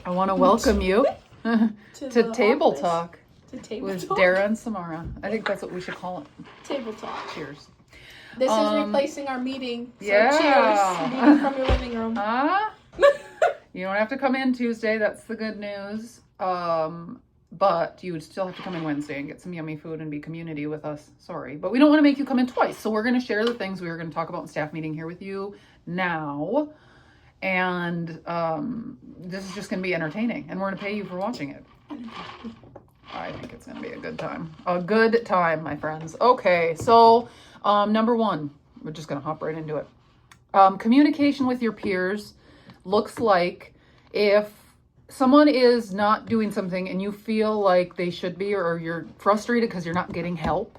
I want to welcome you to Table office. Talk To Table with Talk? Dara and Samara. I think that's what we should call it. Table Talk. Cheers. This is replacing our meeting. So yeah. cheers. Meeting from your living room. You don't have to come in Tuesday. That's the good news. But you would still have to come in Wednesday and get some yummy food and be community with us. Sorry. But we don't want to make you come in twice. So we're going to share the things we were going to talk about in staff meeting here with you now. And this is just going to be entertaining. And we're going to pay you for watching it. I think it's going to be a good time. A good time, my friends. Okay, so number one, we're just going to hop right into it. Communication with your peers looks like if someone is not doing something and you feel like they should be, or you're frustrated because you're not getting help,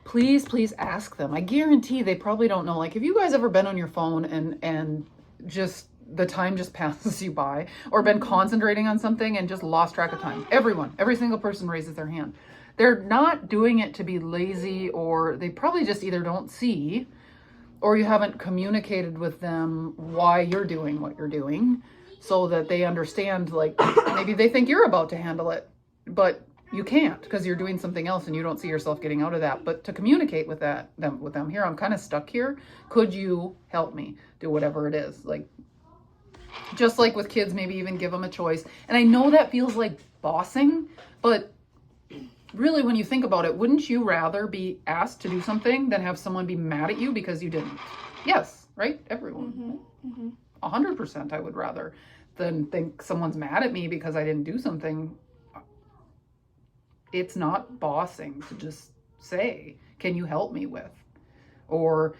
please ask them. I guarantee they probably don't know. Like, have you guys ever been on your phone and just the time just passes you by, or been concentrating on something and just lost track of time? Every single person raises their hand. They're not doing it to be lazy, or they probably just either don't see, or you haven't communicated with them why you're doing what you're doing so that they understand. Like, maybe they think you're about to handle it, but you can't because you're doing something else and you don't see yourself getting out of that. But to communicate with them, here, I'm kind of stuck here. Could you help me do whatever it is? Like, just like with kids, maybe even give them a choice. And I know that feels like bossing, but really, when you think about it, wouldn't you rather be asked to do something than have someone be mad at you because you didn't? Yes, right? Everyone. 100% I would rather than think someone's mad at me because I didn't do something. It's not bossing to just say, can you help me with? Or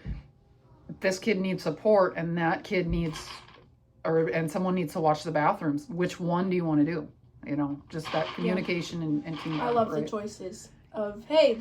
this kid needs support and that kid needs, and someone needs to watch the bathrooms. Which one do you want to do? You know, just that communication and teamwork. I love the choices of, hey,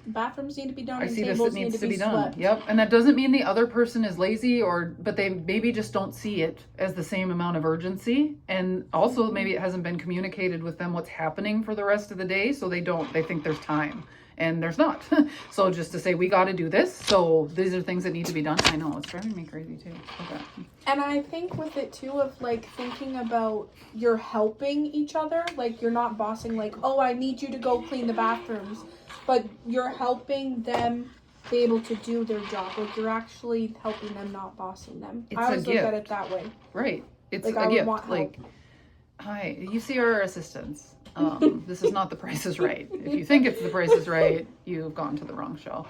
bathrooms need to be done. I and see this, tables it needs need to be done. swept. Yep. And that doesn't mean the other person is lazy, but they maybe just don't see it as the same amount of urgency. And also maybe it hasn't been communicated with them what's happening for the rest of the day. So they think there's time, and there's not. So just to say, we got to do this. So these are things that need to be done. I know, it's driving me crazy too. Okay. And I think with it too, of like thinking about you're helping each other, like you're not bossing, like, oh, I need you to go clean the bathrooms, but you're helping them be able to do their job. Like, you're actually helping them, not bossing them. It's I always a look at gift. it that way. Right. It's Like, a I would gift. want help. Like, hi, you see our assistants. This is not The Price is Right. If you think it's The Price is Right, you've gone to the wrong show.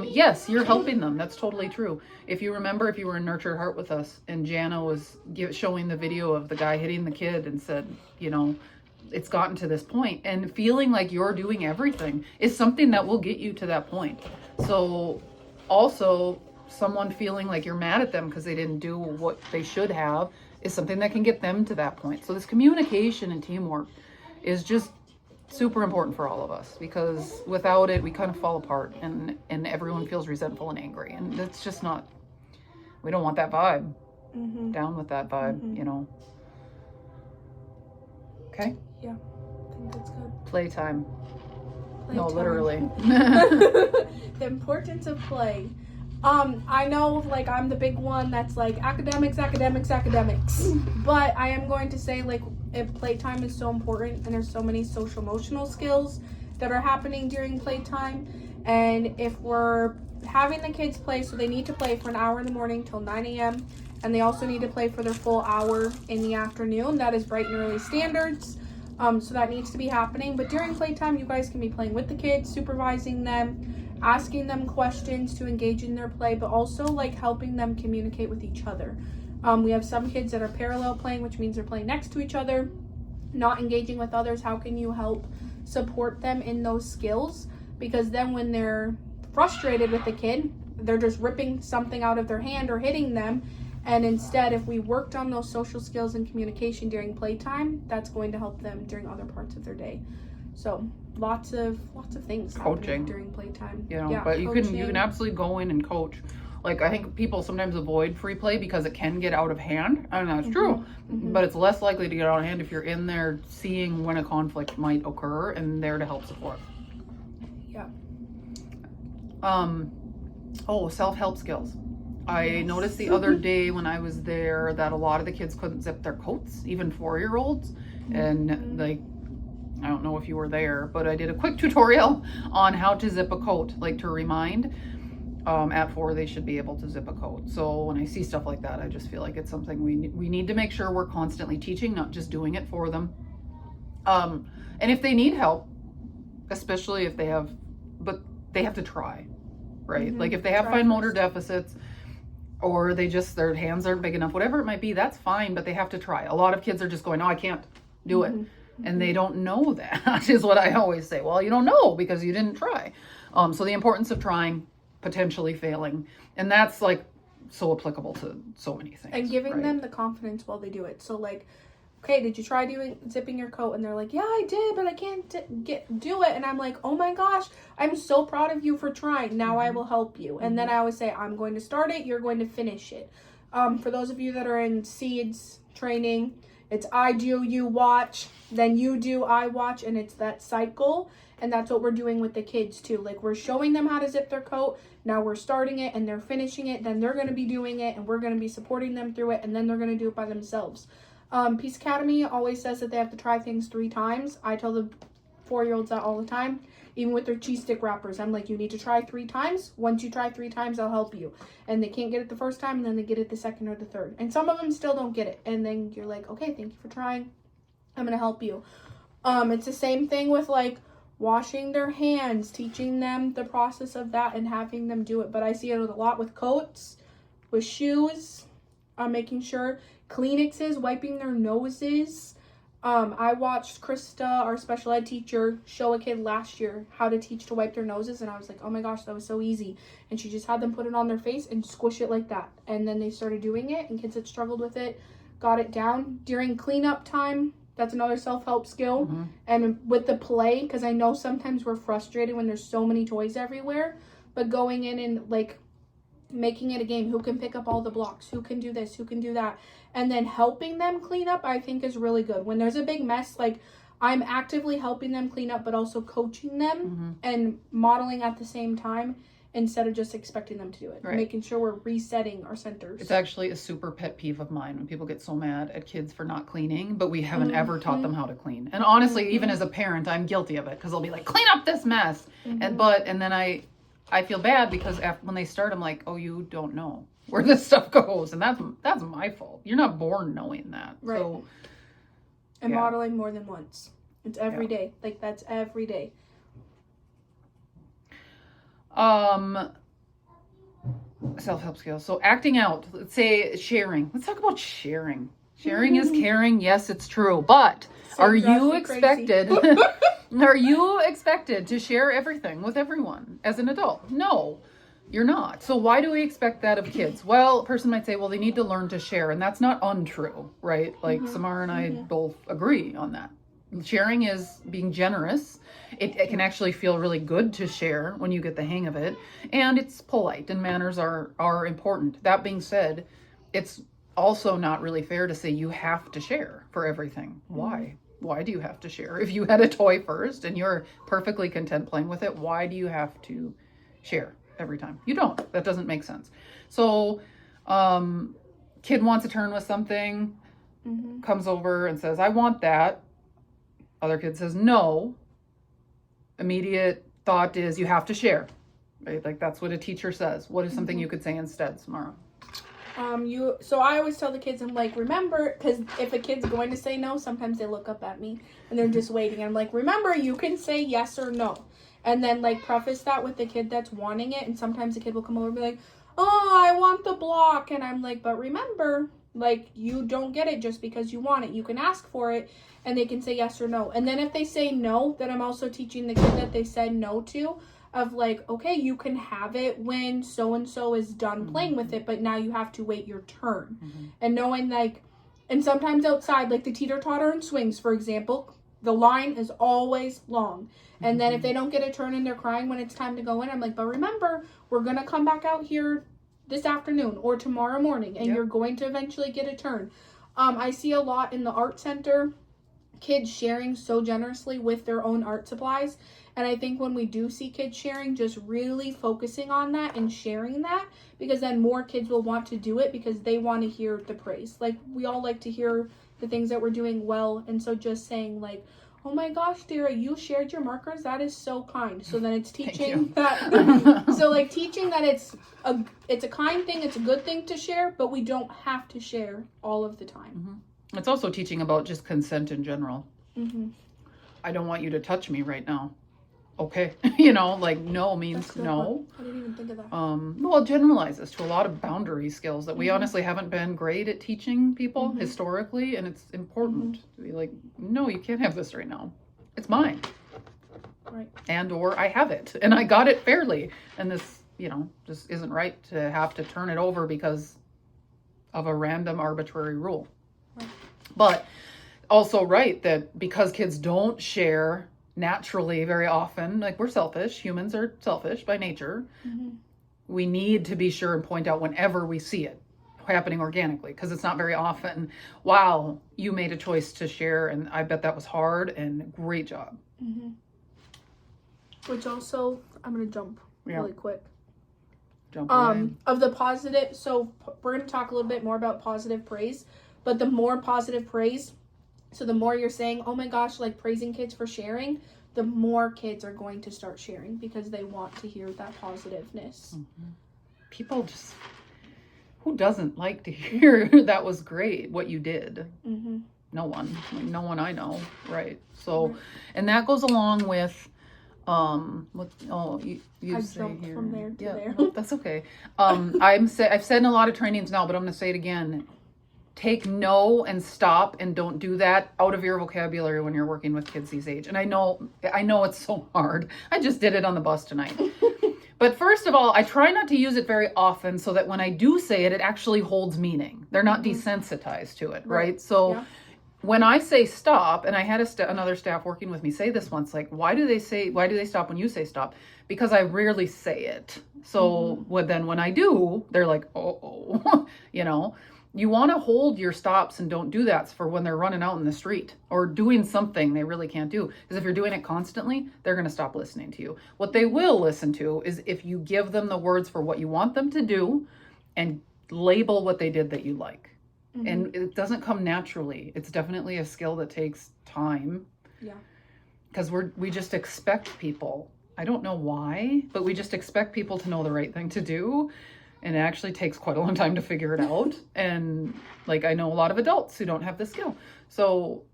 Yes, you're helping them. That's totally true. If you remember, if you were in Nurtured Heart with us and Jana was showing the video of the guy hitting the kid and said, you know, it's gotten to this point, and feeling like you're doing everything is something that will get you to that point. So also, someone feeling like you're mad at them because they didn't do what they should have is something that can get them to that point. So this communication and teamwork is just super important for all of us, because without it we kind of fall apart and everyone feels resentful and angry, and that's just not, we don't want that vibe. Down with that vibe. You know. Okay. Yeah, I think that's good. Playtime. No, Playtime. literally. The importance of play. I know, like, I'm the big one that's like academics, but I am going to say, like, if playtime is so important, and there's so many social emotional skills that are happening during playtime, and if we're having the kids play, so they need to play for an hour in the morning till 9 a.m. and they also need to play for their full hour in the afternoon. That is bright and early standards. So that needs to be happening. But during playtime, you guys can be playing with the kids, supervising them, asking them questions to engage in their play, but also like helping them communicate with each other. We have some kids that are parallel playing, which means they're playing next to each other, not engaging with others. How can you help support them in those skills? Because then when they're frustrated with the kid, they're just ripping something out of their hand or hitting them. And instead, if we worked on those social skills and communication during playtime, that's going to help them during other parts of their day. So lots of things Coaching during playtime. You know, yeah, but you coaching. can absolutely go in and coach. Like, I think people sometimes avoid free play because it can get out of hand, and that's true. But it's less likely to get out of hand if you're in there seeing when a conflict might occur and there to help support. Yeah. Self-help skills. I noticed the other day when I was there that a lot of the kids couldn't zip their coats, even 4-year-olds. And like, I don't know if you were there, but I did a quick tutorial on how to zip a coat, like to remind. At 4, they should be able to zip a coat. So when I see stuff like that, I just feel like it's something we need to make sure we're constantly teaching, not just doing it for them. And if they need help, especially if they have, but they have to try, right? Like if they have fine motor deficits, or their hands aren't big enough, whatever it might be, that's fine, but they have to try. A lot of kids are just going, oh, I can't do it. And they don't know that, is what I always say. Well, you don't know because you didn't try. So the importance of trying, potentially failing, and that's like so applicable to so many things. And giving them the confidence while they do it. So like, okay, did you try zipping your coat? And they're like, yeah, I did, but I can't do it. And I'm like, oh my gosh, I'm so proud of you for trying. Now I will help you. And then I always say, I'm going to start it, you're going to finish it. For those of you that are in SEEDS training, it's I do, you watch, then you do, I watch, and it's that cycle. And that's what we're doing with the kids too. Like, we're showing them how to zip their coat. Now we're starting it and they're finishing it. Then they're going to be doing it and we're going to be supporting them through it. And then they're going to do it by themselves. Peace Academy always says that they have to try things 3 times. I tell the 4-year-olds that all the time. Even with their cheese stick wrappers, I'm like, you need to try 3 times. Once you try 3 times, I'll help you. And they can't get it the first time, and then they get it the second or the third. And some of them still don't get it. And then you're like, okay, thank you for trying. I'm going to help you. It's the same thing with like washing their hands, teaching them the process of that and having them do it. But I see it a lot with coats, with shoes, making sure Kleenexes, wiping their noses. I watched Krista, our special ed teacher, show a kid last year how to teach to wipe their noses, and I was like, oh my gosh, that was so easy. And she just had them put it on their face and squish it like that. And then they started doing it, and kids that struggled with it got it down. During cleanup time, that's another self-help skill. And with the play, because I know sometimes we're frustrated when there's so many toys everywhere, but going in and like making it a game, who can pick up all the blocks, who can do this, who can do that, and then helping them clean up, I think is really good. When there's a big mess, like, I'm actively helping them clean up, but also coaching them and modeling at the same time, instead of just expecting them to do it. Making sure we're resetting our centers. It's actually a super pet peeve of mine when people get so mad at kids for not cleaning, but we haven't ever taught them how to clean. And honestly, even as a parent, I'm guilty of it, because I'll be like, clean up this mess. And then I feel bad because when they start, I'm like, oh, you don't know where this stuff goes. And that's my fault. You're not born knowing that. Right. So, and modeling more than once. It's every day. Like, that's every day. Self-help skills. So acting out, let's say sharing. Let's talk about sharing. Sharing is caring. Yes, it's true. But are you expected are you expected to share everything with everyone as an adult? No, you're not. So why do we expect that of kids? Well, a person might say, well, they need to learn to share, and that's not untrue, right? Like Samara and I both agree on that. Sharing is being generous. It can actually feel really good to share when you get the hang of it, and it's polite, and manners are important. That being said, it's also not really fair to say you have to share for everything. Why? Why do you have to share? If you had a toy first and you're perfectly content playing with it, why do you have to share every time? You don't. That doesn't make sense. So, kid wants a turn with something, comes over and says, I want that. Other kid says no. Immediate thought is you have to share, right? Like, that's what a teacher says. What is something you could say instead, Samara? So I always tell the kids, I'm like, remember, because if a kid's going to say no, sometimes they look up at me and they're just waiting. I'm like, remember, you can say yes or no. And then, like, preface that with the kid that's wanting it. And sometimes the kid will come over and be like, oh, I want the block. And I'm like, but remember, like, you don't get it just because you want it. You can ask for it and they can say yes or no. And then if they say no, then I'm also teaching the kid that they said no to, of like, okay, you can have it when so-and-so is done playing with it, but now you have to wait your turn. And knowing, like, and sometimes outside, like the teeter-totter and swings, for example, the line is always long. And then if they don't get a turn and they're crying when it's time to go in, I'm like, but remember, we're going to come back out here this afternoon or tomorrow morning, and you're going to eventually get a turn. I see a lot in the art center, kids sharing so generously with their own art supplies. And I think when we do see kids sharing, just really focusing on that and sharing that, because then more kids will want to do it because they want to hear the praise. Like, we all like to hear the things that we're doing well. And so just saying like, oh my gosh, Dara, you shared your markers. That is so kind. So then it's teaching that. So like teaching that it's a kind thing. It's a good thing to share, but we don't have to share all of the time. Mm-hmm. It's also teaching about just consent in general. Mm-hmm. I don't want you to touch me right now. Okay. You know, like no means no. I didn't even think of that. Well, it generalizes to a lot of boundary skills that we honestly haven't been great at teaching people historically, and it's important to be like, no, you can't have this right now. It's mine. Right. And or I have it and I got it fairly, and this, you know, just isn't right to have to turn it over because of a random arbitrary rule. Right. But also right that because kids don't share naturally very often, like we're selfish, humans are selfish by nature. We need to be sure and point out whenever we see it happening organically, because it's not very often, wow, you made a choice to share and I bet that was hard and great job. Which also, I'm gonna jump really quick. Jump away. Of the positive, so we're gonna talk a little bit more about positive praise, but the more positive praise, so the more you're saying, oh my gosh, like praising kids for sharing, the more kids are going to start sharing because they want to hear that positiveness. People just, who doesn't like to hear that was great, what you did? No one, like, no one I know, right? So, and that goes along with, what, oh, you I say jumped here. from there to there. No, that's okay. I've said in a lot of trainings now, but I'm going to say it again. Take no and stop and don't do that out of your vocabulary when you're working with kids these age. And I know it's so hard. I just did it on the bus tonight. But first of all, I try not to use it very often so that when I do say it, it actually holds meaning. They're not desensitized to it, right? So when I say stop, and I had another staff working with me say this once, like, why do they stop when you say stop? Because I rarely say it. So then when I do, they're like, oh, you know. You want to hold your stops and don't do that for when they're running out in the street or doing something they really can't do. Because if you're doing it constantly, they're going to stop listening to you. What they will listen to is if you give them the words for what you want them to do and label what they did that you like. And it doesn't come naturally. It's definitely a skill that takes time. Yeah. Because we just expect people. I don't know why, but we just expect people to know the right thing to do. And it actually takes quite a long time to figure it out. And like, I know a lot of adults who don't have this skill. So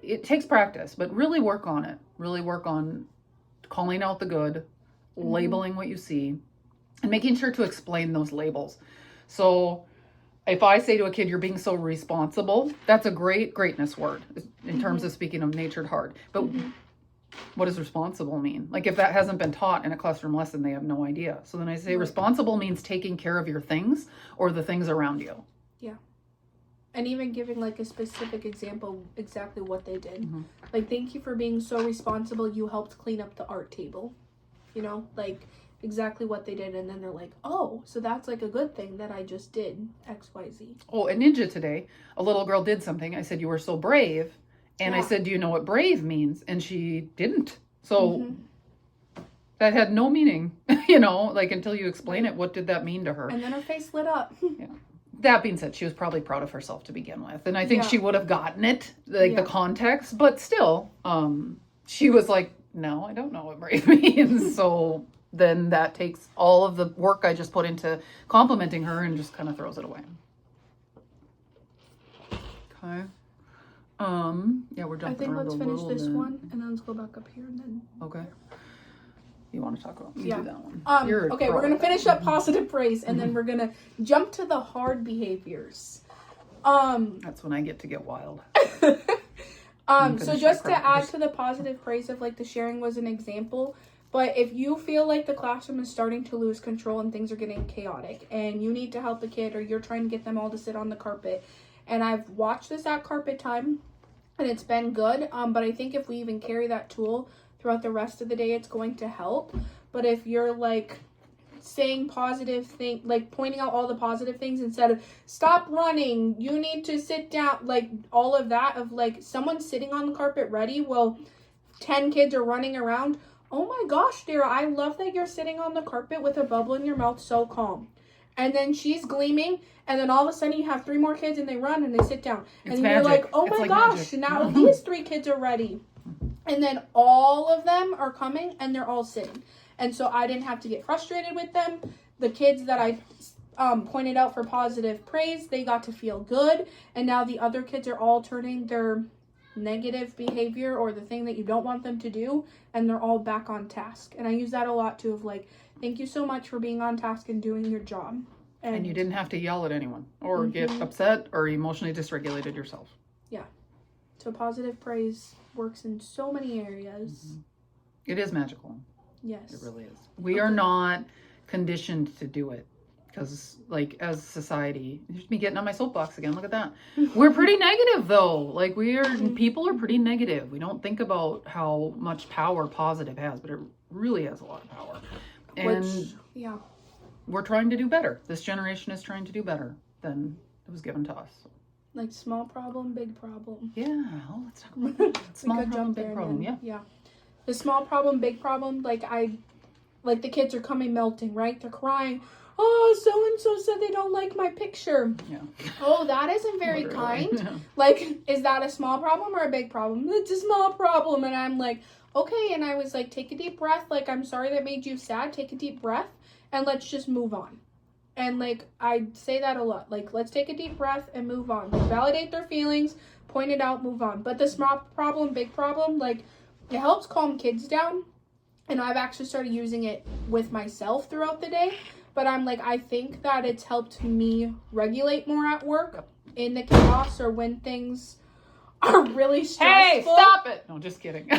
it takes practice, but really work on it. Really work on calling out the good, labeling what you see, and making sure to explain those labels. So if I say to a kid, you're being so responsible, that's a greatness word in terms of speaking of natured heart. But what does responsible mean? Like if that hasn't been taught in a classroom lesson, they have no idea. So then I say responsible means taking care of your things or the things around you. Yeah. And even giving like a specific example, exactly what they did. Like, thank you for being so responsible. You helped clean up the art table. You know, like exactly what they did. And then they're like, oh, so that's like a good thing that I just did X, Y, Z. Oh, at Ninja today, a little girl did something. I said, you were so brave. And I said, do you know what brave means? And she didn't. So that had no meaning, you know, like until you explain it, what did that mean to her? And then her face lit up. That being said, she was probably proud of herself to begin with. And I think she would have gotten it, like the context, but still, she was like, no, I don't know what brave means. So then that takes all of the work I just put into complimenting her and just kind of throws it away. Okay. Yeah, we're jumping. I think around let's a finish little this bit. one and then let's go back up here and then. Okay. You want to talk about? You do that one. Okay, we're gonna finish up positive praise and then we're gonna jump to the hard behaviors. That's when I get to get wild. So just to add to the positive praise of like the sharing was an example. But if you feel like the classroom is starting to lose control and things are getting chaotic and you need to help the kid or you're trying to get them all to sit on the carpet. And I've watched this at carpet time and it's been good. But I think if we even carry that tool throughout the rest of the day, it's going to help. But if you're like saying positive thing, like pointing out all the positive things instead of stop running, you need to sit down, like all of that of like someone sitting on the carpet ready while 10 kids are running around. Oh my gosh, Dara, I love that you're sitting on the carpet with a bubble in your mouth, so calm. And then she's gleaming, and then all of a sudden you have 3 more kids and they run and they sit down. It's and magic. You're like, oh It's my like gosh, magic. now these 3 kids are ready. And then all of them are coming and they're all sitting. And so I didn't have to get frustrated with them. The kids that I pointed out for positive praise, they got to feel good. And now the other kids are all turning their negative behavior or the thing that you don't want them to do, and they're all back on task. And I use that a lot too, of like, thank you so much for being on task and doing your job. And you didn't have to yell at anyone or get upset or emotionally dysregulated yourself. Yeah. So positive praise works in so many areas. It is magical. Yes. It really is. We are not conditioned to do it. Because, like, as a society, here's me getting on my soapbox again. Look at that. We're pretty negative, though. Like, people are pretty negative. We don't think about how much power positive has, but it really has a lot of power. And yeah, we're trying to do better. This generation is trying to do better than it was given to us. like small problem, big problem. Yeah, let's talk about that. Small problem, big problem. Yeah. The small problem, big problem. Like the kids are coming melting, right? They're crying. Oh, so-and-so said they don't like my picture. Yeah. Oh, that isn't very Literally. kind. Yeah. Like, is that a small problem or a big problem? It's a small problem. And I'm like, okay. And I was like, take a deep breath. Like, I'm sorry that made you sad. Take a deep breath and let's just move on. And like, I say that a lot. Like, let's take a deep breath and move on. Like, validate their feelings, point it out, move on. But the small problem, big problem, like, it helps calm kids down. And I've actually started using it with myself throughout the day. But I'm like, I think that it's helped me regulate more at work in the chaos or when things are really stressful. Hey, stop it! No, just kidding.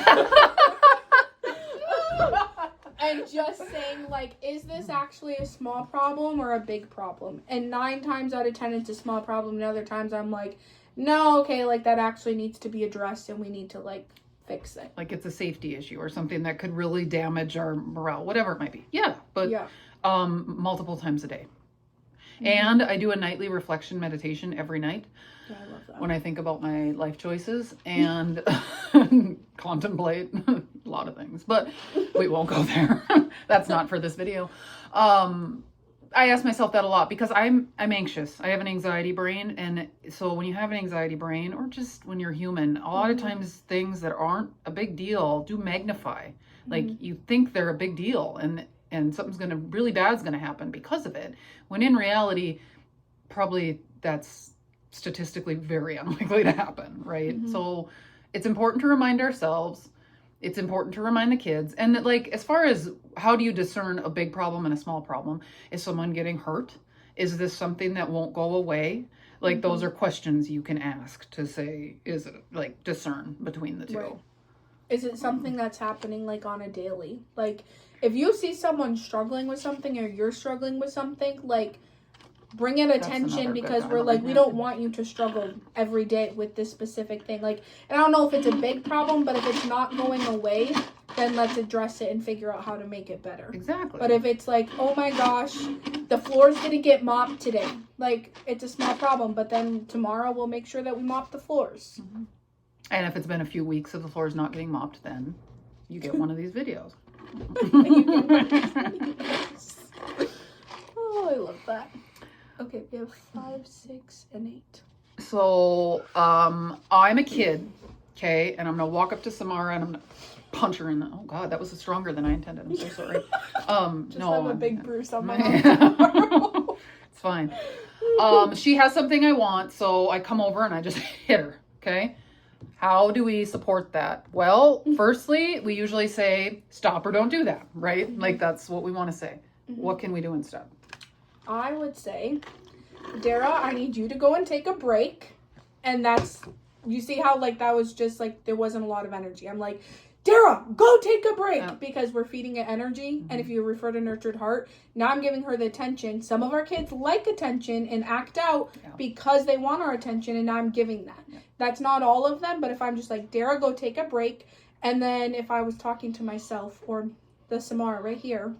And just saying, like, is this actually a small problem or a big problem? And 9 times out of 10, it's a small problem. And other times I'm like, no, okay, like, that actually needs to be addressed and we need to, like, fix it. Like it's a safety issue or something that could really damage our morale, whatever it might be. Yeah, but multiple times a day. And I do a nightly reflection meditation every night. Yeah, I love that. When I think about my life choices and contemplate a lot of things, but we won't go there. That's not for this video. I ask myself that a lot because I'm anxious. I have an anxiety brain, and so when you have an anxiety brain, or just when you're human, a lot of times things that aren't a big deal do magnify. Like you think they're a big deal, and something's really bad's gonna happen because of it. When in reality, probably that's statistically very unlikely to happen, right? So it's important to remind ourselves. It's important to remind the kids. And that, like, as far as how do you discern a big problem and a small problem? Is someone getting hurt? Is this something that won't go away? Like, those are questions you can ask to say, is it, like, discern between the two. Right. Is it something that's happening, like, on a daily? Like, if you see someone struggling with something or you're struggling with something, like, bring it attention because we're like, we don't want you to struggle every day with this specific thing. Like, and I don't know if it's a big problem, but if it's not going away, then let's address it and figure out how to make it better. Exactly. But if it's like, oh my gosh, the floor's gonna get mopped today, like, it's a small problem, but then tomorrow we'll make sure that we mop the floors. And if it's been a few weeks of the floors not getting mopped, then you get one of these videos. Oh, I love that. Okay, we have 5, 6, and 8. So, I'm a kid, okay, and I'm gonna walk up to Samara and I'm gonna punch her in the. Oh God, that was stronger than I intended. I'm so sorry. Just no, have a big bruise on my arm. It's fine. She has something I want, so I come over and I just hit her. Okay. How do we support that? Well, firstly, we usually say stop or don't do that, right? Like that's what we want to say. What can we do instead? I would say, Dara, I need you to go and take a break. And that's, you see how, like, that was just, like, there wasn't a lot of energy. I'm like, Dara, go take a break, because we're feeding it energy. And if you refer to nurtured heart, now I'm giving her the attention. Some of our kids like attention and act out because they want our attention, and now I'm giving that. That's not all of them, but if I'm just like, Dara, go take a break. And then if I was talking to myself or the Samara right here,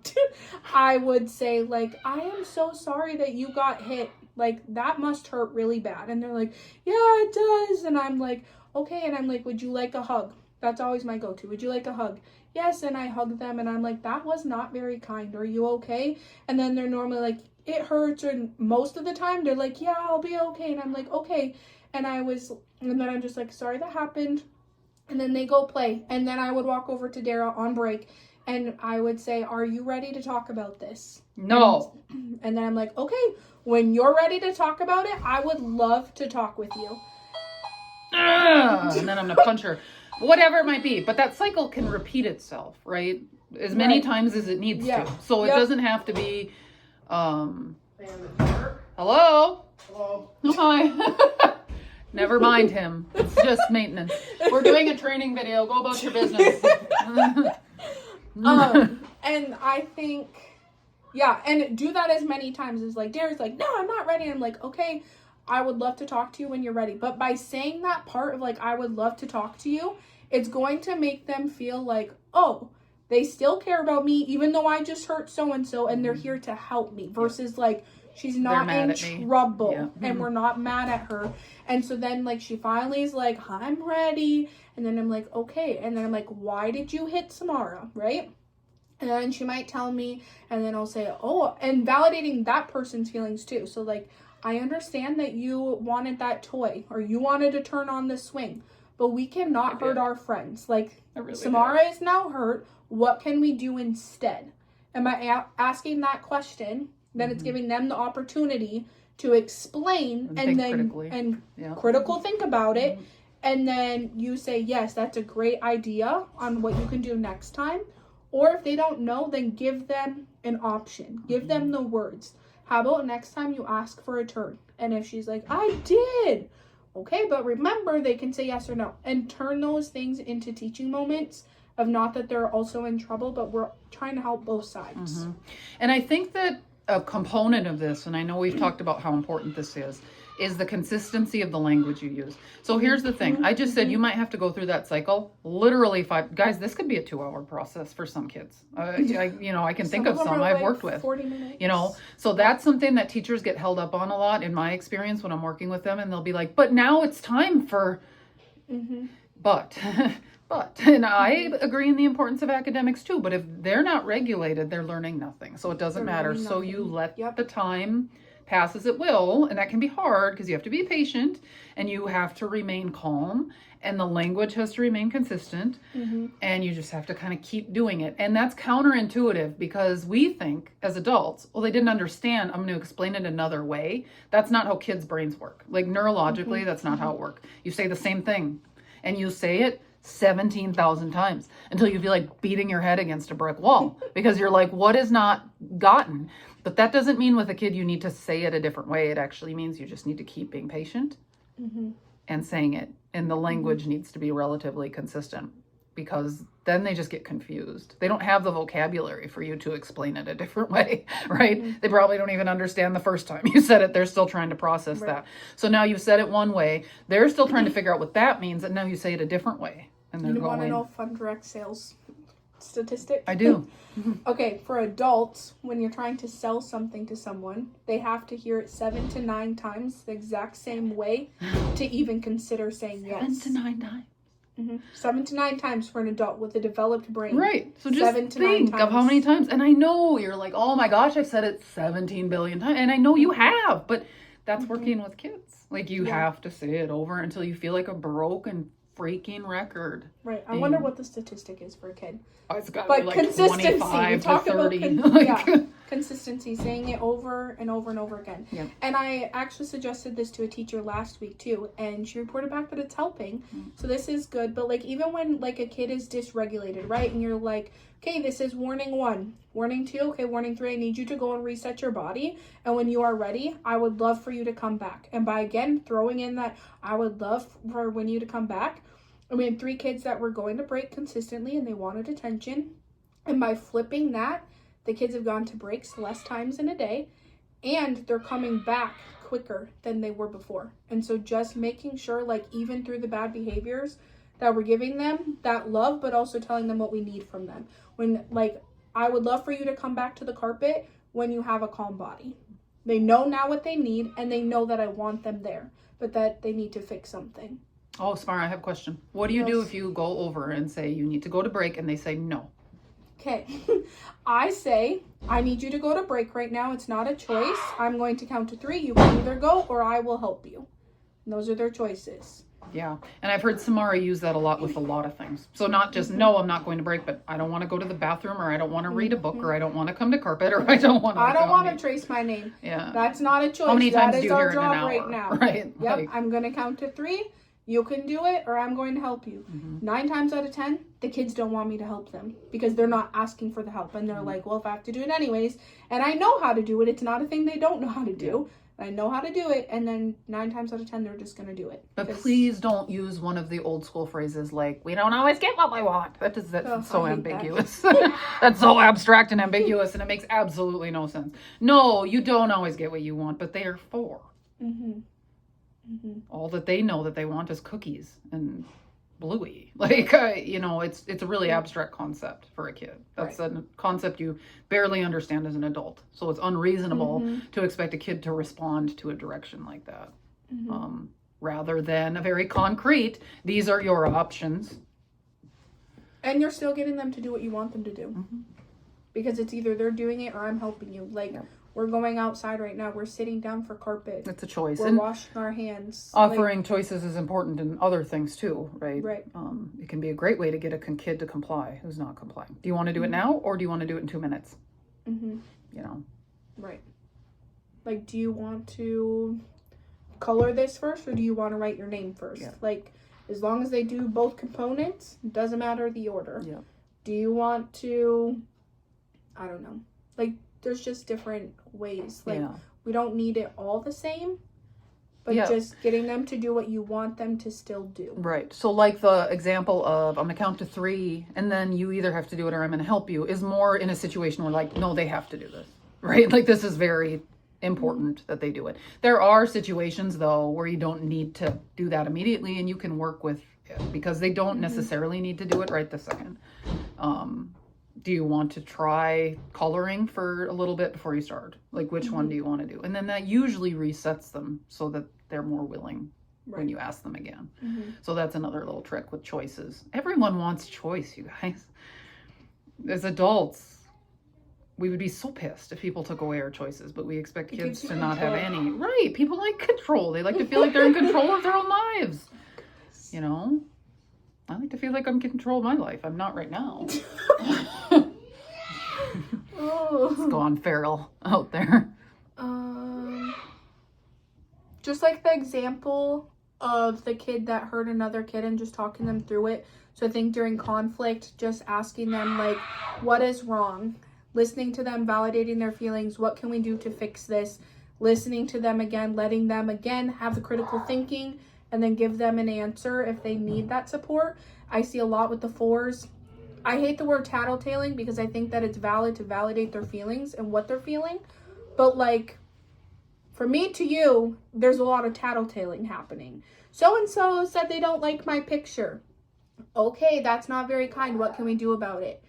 I would say like, I am so sorry that you got hit. Like, that must hurt really bad. And they're like, yeah, it does. And I'm like, okay. And I'm like, would you like a hug? That's always my go-to. Would you like a hug? Yes. And I hug them and I'm like, that was not very kind. Are you okay? And then they're normally like, it hurts. Or most of the time they're like, yeah, I'll be okay. And I'm like, okay. And then I'm just like, sorry that happened. And then they go play. And then I would walk over to Dara on break and I would say, are you ready to talk about this? No. And then I'm like, okay, when you're ready to talk about it, I would love to talk with you. And then I'm going to punch her. Whatever it might be. But that cycle can repeat itself, right? As many times as it needs to. So it doesn't have to be, hello? Hello. Hi. Never mind him. It's just maintenance. We're doing a training video. Go about your business. And I think, yeah, and do that as many times as like, Dara's like, no, I'm not ready. And I'm like, okay, I would love to talk to you when you're ready. But by saying that part of like, I would love to talk to you, it's going to make them feel like, oh, they still care about me, even though I just hurt so-and-so and they're here to help me versus like, she's not in trouble and we're not mad at her. And so then like, she finally is like, I'm ready. And then I'm like, okay. And then I'm like, why did you hit Samara? Right? And then she might tell me, and then I'll say, oh, and validating that person's feelings too. So like, I understand that you wanted that toy or you wanted to turn on the swing, but we cannot hurt our friends. Like, Samara is now hurt. What can we do instead? Am I asking that question? Then it's giving them the opportunity to explain and then critically. Critical think about it. And then you say, yes, that's a great idea on what you can do next time. Or if they don't know, then give them an option. Give them the words. How about next time you ask for a turn? And if she's like, I did. Okay, but remember, they can say yes or no. And turn those things into teaching moments of not that they're also in trouble, but we're trying to help both sides. And I think that a component of this, and I know we've talked about how important this is the consistency of the language you use. So here's the thing. I just said you might have to go through that cycle. Literally 5 guys, this could be a 2-hour process for some kids. I can think of some I've worked with. 40 minutes. So that's something that teachers get held up on a lot in my experience when I'm working with them, and they'll be like, but now it's time for, but, and I agree in the importance of academics too, but if they're not regulated, they're learning nothing. So it doesn't matter. So you let the time pass as it will, and that can be hard because you have to be patient and you have to remain calm and the language has to remain consistent, and you just have to kind of keep doing it. And that's counterintuitive because we think as adults, well, they didn't understand, I'm going to explain it another way. That's not how kids' brains work. Like neurologically, that's not how it works. You say the same thing and you say it 17,000 times until you feel like beating your head against a brick wall because you're like, what is not gotten? But that doesn't mean with a kid you need to say it a different way. It actually means you just need to keep being patient and saying it. And the language needs to be relatively consistent because then they just get confused. They don't have the vocabulary for you to explain it a different way, right? They probably don't even understand the first time you said it. They're still trying to process that. So now you've said it one way. They're still trying to figure out what that means. And now you say it a different way. And they're you going, want to know fun direct sales statistics? I do. Okay, for adults, when you're trying to sell something to someone, they have to hear it 7 to 9 times the exact same way to even consider saying yes. 7 to 9 times. 7 to 9 times for an adult with a developed brain. Right. So just think of how many times. And I know you're like, oh my gosh, I've said it 17 billion times. And I know you have, but that's working with kids. Like you have to say it over until you feel like a broken freaking record. Right. I wonder what the statistic is for a kid. Oh, it's got but like consistency. 25 to 30. Consistency, saying it over and over and over again. Yeah. And I actually suggested this to a teacher last week too, and she reported back that it's helping. So this is good. But like even when like a kid is dysregulated, right? And you're like, okay, this is warning 1, warning 2, okay, warning 3, I need you to go and reset your body. And when you are ready, I would love for you to come back. And by again throwing in that I would love for when you to come back. We had 3 kids that were going to break consistently and they wanted attention. And by flipping that, the kids have gone to breaks less times in a day and they're coming back quicker than they were before. And so just making sure, like even through the bad behaviors, that we're giving them that love, but also telling them what we need from them. When like I would love for you to come back to the carpet when you have a calm body. They know now what they need, and they know that I want them there, but that they need to fix something. Oh, Samara, I have a question. What do you do Yes. if you go over and say you need to go to break and they say no? Okay. I say, I need you to go to break right now. It's not a choice. I'm going to count to 3. You can either go or I will help you. And those are their choices. Yeah. And I've heard Samara use that a lot with a lot of things. So not just, no, I'm not going to break, but I don't want to go to the bathroom, or I don't want to read a book, or I don't want to come to carpet, or I don't want to. I don't want to trace my name. Yeah. That's not a choice. How many times that do is you our hear it in an job hour? right now. Right. Yep. Like, I'm going to count to 3. You can do it, or I'm going to help you. 9 times out of 10, the kids don't want me to help them because they're not asking for the help. And they're like, well, if I have to do it anyways, and I know how to do it, it's not a thing they don't know how to do. I know how to do it, and then 9 times out of 10, they're just going to do it. but please don't use one of the old school phrases like, we don't always get what we want. That's so I hate that. ambiguous. That's so abstract and ambiguous, and it makes absolutely no sense. No, you don't always get what you want, but they are for. Mm-hmm. All that they know that they want is cookies and Bluey. Like, it's a really abstract concept for a kid. That's a concept you barely understand as an adult. So it's unreasonable to expect a kid to respond to a direction like that. Rather than a very concrete, these are your options. And you're still getting them to do what you want them to do. Because it's either they're doing it or I'm helping you. Like, we're going outside right now. We're sitting down for carpet. It's a choice. We're and washing our hands. offering choices is important in other things too, right? Right. It can be a great way to get a kid to comply who's not complying. Do you want to do it now, or do you want to do it in 2 minutes? Right. Like, do you want to color this first, or do you want to write your name first? Yeah. Like, as long as they do both components, it doesn't matter the order. Yeah. Do you want to, I don't know. Like, there's just different ways. Like, we don't need it all the same, but just getting them to do what you want them to still do. Right. So like the example of I'm going to count to 3 and then you either have to do it or I'm going to help you is more in a situation where like, no, they have to do this, right? Like this is very important that they do it. There are situations though where you don't need to do that immediately and you can work with it because they don't necessarily need to do it right this second. Do you want to try coloring for a little bit before you start? Like which one do you want to do? And then that usually resets them so that they're more willing when you ask them again. So that's another little trick with choices. Everyone wants choice, you guys. As adults, we would be so pissed if people took away our choices, but we expect kids to not have any. Right. People like control. They like to feel like they're in control of their own lives. You know? I like to feel like I'm in control of my life. I'm not right now. Let's go on feral out there. Just like the example of the kid that hurt another kid and just talking them through it. So I think during conflict, just asking them like, what is wrong? Listening to them, validating their feelings. What can we do to fix this? Listening to them again, letting them again have the critical thinking and then give them an answer if they need that support. I see a lot with the 4s. I hate the word tattletaling because I think that it's valid to validate their feelings and what they're feeling. But like, for me to you, there's a lot of tattletaling happening. So-and-so said they don't like my picture. Okay, that's not very kind. What can we do about it?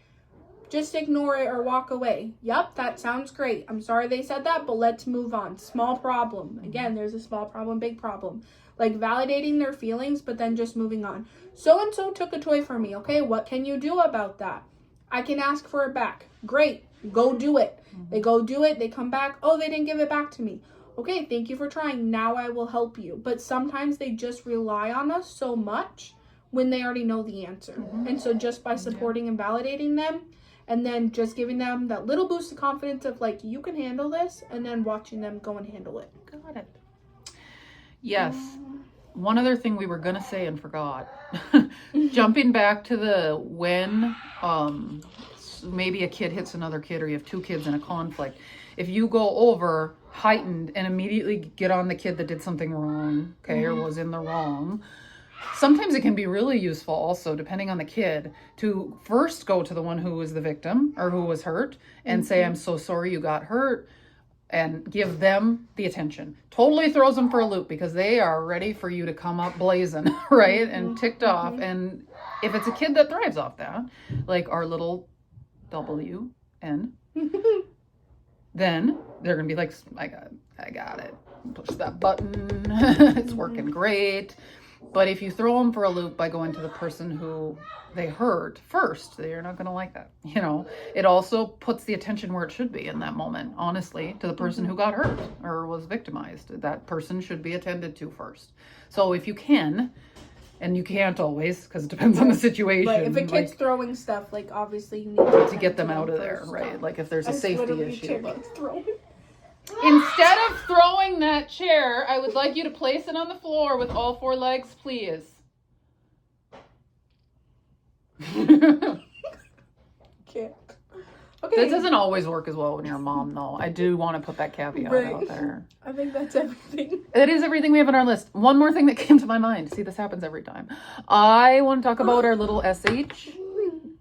Just ignore it or walk away. Yep, that sounds great. I'm sorry they said that, but let's move on. Small problem. Again, there's a small problem, big problem. Like validating their feelings, but then just moving on. So-and-so took a toy from me. Okay, what can you do about that? I can ask for it back. Great, go do it. They go do it, they come back. Oh, they didn't give it back to me. Okay, thank you for trying. Now I will help you. But sometimes they just rely on us so much when they already know the answer. And so just by supporting and validating them, and then just giving them that little boost of confidence of like, you can handle this, and then watching them go and handle it. Got it. Yes. One other thing we were going to say and forgot. Jumping back to the when maybe a kid hits another kid or you have 2 kids in a conflict. If you go over heightened and immediately get on the kid that did something wrong, okay, or was in the wrong, sometimes it can be really useful also, depending on the kid, to first go to the one who was the victim or who was hurt and say, I'm so sorry you got hurt, and give them the attention. Totally throws them for a loop because they are ready for you to come up blazing, right? And ticked off. And if it's a kid that thrives off that, like our little W, N. Then they're going to be like, I got it. Push that button. It's working great. But if you throw them for a loop by going to the person who they hurt first, they're not going to like that. You know, it also puts the attention where it should be in that moment, honestly, to the person who got hurt or was victimized. That person should be attended to first. So if you can, and you can't always, because it depends on the situation. Right. If a kid's throwing stuff, like, obviously you need to get them out of there, first. right? Like if there's a safety issue. But... throwing. Instead of throwing that chair, I would like you to place it on the floor with all 4 legs, please. Can't. Okay. This doesn't always work as well when you're a mom, though. I do want to put that caveat out there. I think that's everything. It is everything we have on our list. One more thing that came to my mind. See, this happens every time. I want to talk about our little SH,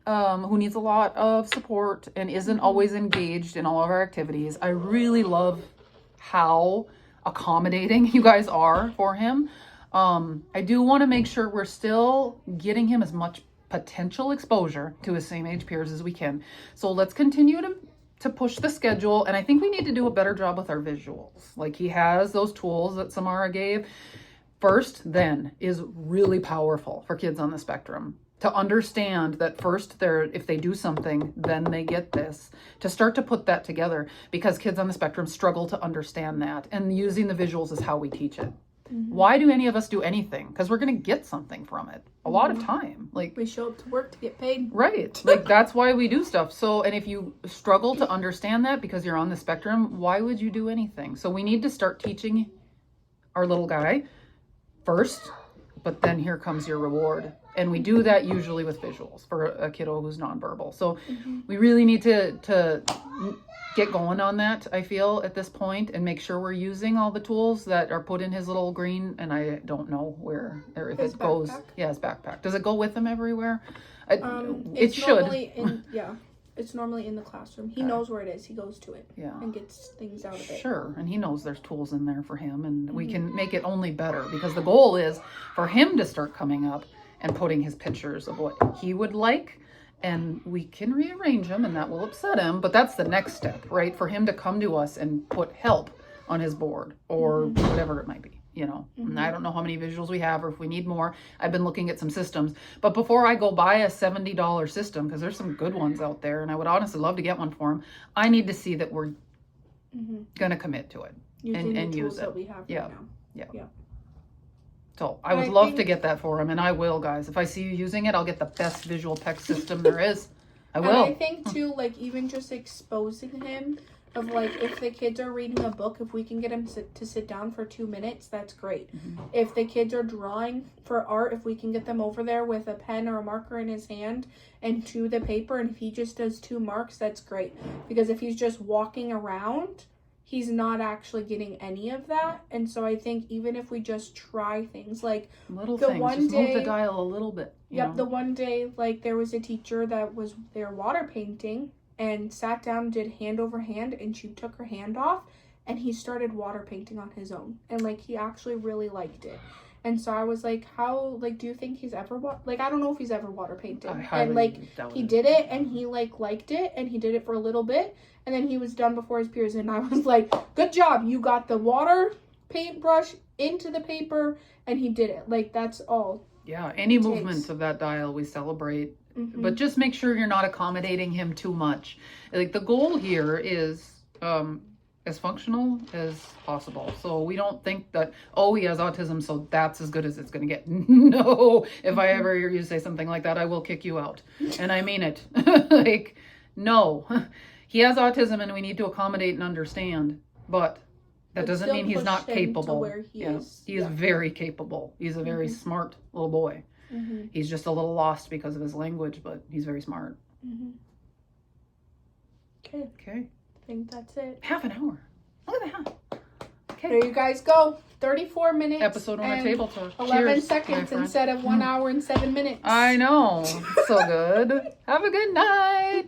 who needs a lot of support and isn't always engaged in all of our activities. I really love how accommodating you guys are for him. I do want to make sure we're still getting him as much potential exposure to his same age peers as we can. So let's continue to push the schedule. And I think we need to do a better job with our visuals. Like he has those tools that Samara gave. First, then is really powerful for kids on the spectrum. To understand that first, if they do something, then they get this. To start to put that together, because kids on the spectrum struggle to understand that. And using the visuals is how we teach it. Why do any of us do anything? Because we're going to get something from it a lot of time. Like we show up to work to get paid. Right. Like that's why we do stuff. So, and if you struggle to understand that because you're on the spectrum, why would you do anything? So we need to start teaching our little guy first, but then here comes your reward. And we do that usually with visuals for a kiddo who's nonverbal. So we really need to get going on that, I feel, at this point, and make sure we're using all the tools that are put in his little green, and I don't know where, or if His it goes. backpack? Yeah, his backpack. Does it go with him everywhere? It It's should. normally it's normally in the classroom. He knows where it is. He goes to it and gets things out of it. Sure, and he knows there's tools in there for him, and we can make it only better, because the goal is for him to start coming up and putting his pictures of what he would like, and we can rearrange them, and that will upset him, but that's the next step, right? For him to come to us and put help on his board or whatever it might be, you know. And I don't know how many visuals we have or if we need more. I've been looking at some systems, but before I go buy a $70 system, because there's some good ones out there, and I would honestly love to get one for him, I need to see that we're gonna commit to it and use it. That we have right now. Yeah. So I would love to get that for him, and I will, guys. If I see you using it, I'll get the best visual text system there is. I will. And I think too, like even just exposing him of like if the kids are reading a book, if we can get him to sit down for 2 minutes, that's great. If the kids are drawing for art, if we can get them over there with a pen or a marker in his hand and to the paper, and if he just does 2 marks, that's great. Because if he's just walking around, he's not actually getting any of that. And so I think even if we just try things like little things, just move the dial a little bit. You know? The one day, like there was a teacher that was there water painting and sat down, did hand over hand, and she took her hand off and he started water painting on his own. And like he actually really liked it. And so I was like, how, like, do you think he's ever, like, I don't know if he's ever water painted. And like, he did it and he like liked it and he did it for a little bit. And then he was done before his peers. And I was like, good job. You got the water paintbrush into the paper and he did it. Like, that's all. Yeah. Any movement of that dial we celebrate. But just make sure you're not accommodating him too much. Like, the goal here is as functional as possible. So we don't think that, oh, he has autism, so that's as good as it's going to get. No. If I ever hear you say something like that, I will kick you out. And I mean it. Like, no. He has autism and we need to accommodate and understand, but that doesn't mean he's not capable. He is very capable. He's a very smart little boy. He's just a little lost because of his language, but he's very smart. Okay. I think that's it. Half an hour. Look at that. Okay. There you guys go. 34 minutes. Episode on the table talk. 11 Cheers, seconds instead of 1 hour and 7 minutes. I know. So good. Have a good night.